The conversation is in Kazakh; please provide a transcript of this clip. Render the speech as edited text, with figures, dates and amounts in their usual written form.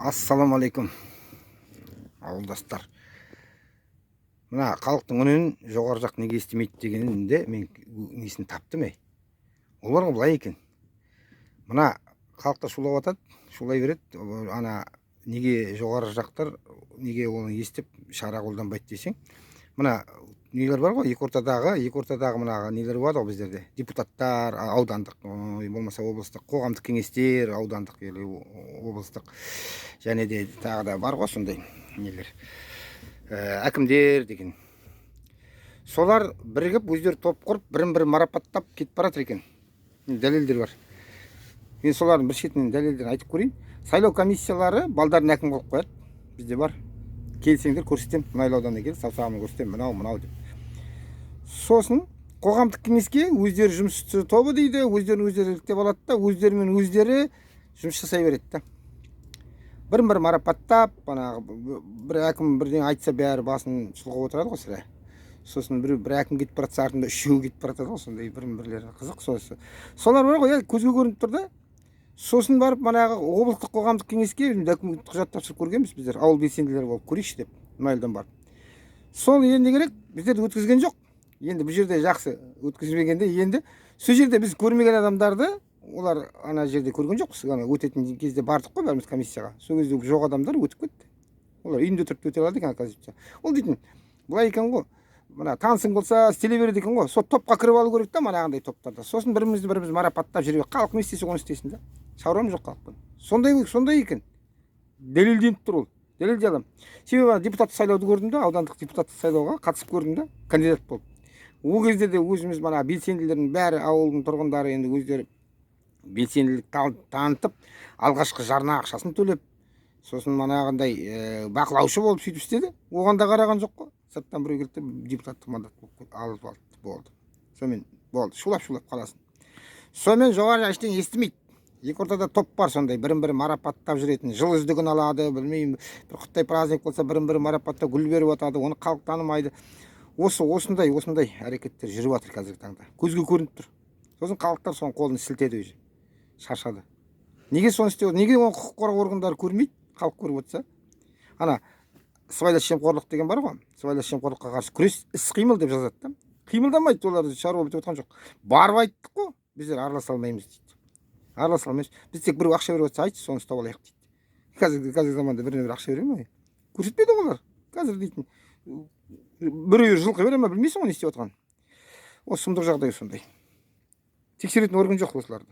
Ассаламалейкум ауылдастар. Мына халықтың үнін жоғары жақ неге естімейді дегенінде мен несін таптым. Олар былай екен. Мына халықта шулап атады, шулай береді. Ана неге жоғары жақтар неге оны естіп шара қолданбайды десең. Мына нелер бар ғой, екі ортадағы мына нелер бар ғой біздерде. Депутаттар, аудандық, болмаса облыстық, қоғамдық кеңестер, аудандық или облыстық, және де тағы да бар ғой сондай нелер. Әкімдер деген. Солар бірігіп өздері топ құрып, бірін-бірі марапаттап кетіп баратыр екен. Дәлелдер бар. Мен солардың бір шетінен дәлелдерін айтып көрейін. Сайлау комиссиялары балдарын әкім қылып қояды. Бізде бар. Келсеңдер көрсетем, мынау ауданына кел, саусағыммен көрсетем, мынау деп. Сосын қоғамдық кеңеске өздері жұмысшы тобы дейді, өздері іліктеп алады да, өздерімен өздері жұмыс жасай береді да. Бірін-бірі марапаттап, бір әкім бірден айтса бәрі басын шұлғып отырады ғой сірә. Сосын бір әкім кетіп баратса артында үшеуі кетіп баратады ғой, сондай бірін-бірлері қызық. Солар бар ғой, көзге көрініп тұр да. Сосын барып манағы облыстық қоғамдық кеңеске документ құжат тапсырып көргенбіз біздер, ауыл белсенділері болып көрейікші деп, майлдан барып. Сол енді керек, біздерді өткізген жоқ. Енді бұл жерде жақсы өткізбегенде, енді сол жерде біз көрмеген адамдарды олар ана жерде көрген жоқпыз. Өтетін кезде бардық қой бәріміз комиссияға. Сол кезде жоқ адамдар өтіп кетті. Олар үйінде тұрып өте алады екен, оказывается. Ол дейтін, былай екен ғой. Мына танысың болса, істеле береді екен ғой. Сол топқа кіріп алу керек та, манағындай топтарда. Сосын бірімізді марапаттап жүріп, халық не істесе оны істесін да. Шаруам жоқ халықпен. Сондай екен. Дәлелденіп тұр ол. Дәлелдей аламын. Себебі депутаттық сайлауды көрдім да, аудандық депутаттық сайлауға қатысып көрдім да, кандидат болып. Ол кезде де өзіміз мана белсенділердің бәрі, ауылдың тұрғындары енді өздері белсенділік танытып, алғашқы жарна ақшасын төлеп, сосын манағындай бақылаушы болып сөйтіп істеді. Оған да қараған жоқ қой. Сырттан біреу келді, депутаттық мандат алып алды, болды. Сонымен болды, шулап қаласын. Сонымен жоғары ештеңе естімейді. Екі ортада топ бар сондай, бірін-бірі марапаттап жүретін, жыл үздігін алады, білмеймін, бір құттай праздник болса бірін-бірі марапаттап гүл беріп атады, оны халық танымайды. Осындай әрекеттер жүріп жатыр қазіргі таңда. Көзге көрініп тұр. Сосын халықтар соның қолын сілтеді өзі. Шаршады. Неге соны істеп отыр? Неге оны құқық қорғау органдары көрмейді? Халық көріп отырса. Ана сыбайлас жемқорлық деген бар ғой. Сыбайлас жемқорлыққа қарсы күрес іс-қимыл деп жазады да. Қимылдамайды, олар шаруа бітіп отқан жоқ. Барып айттық қой, біздер араласа алмаймыз дейді. Араласа алмаймыз. Біз тек біреу ақша беріп жатса айтшы, соны ұстап алайық дейді. Қазіргі заманда біріне-бірі ақша бере ме? Көрсетпейді олар. Қазір дейтін біреу жылқы бере ме, білмейсің ғой не істеп отқанын. Осы сұмдық жағдай сондай. Тексеретін орган жоқ осыларды.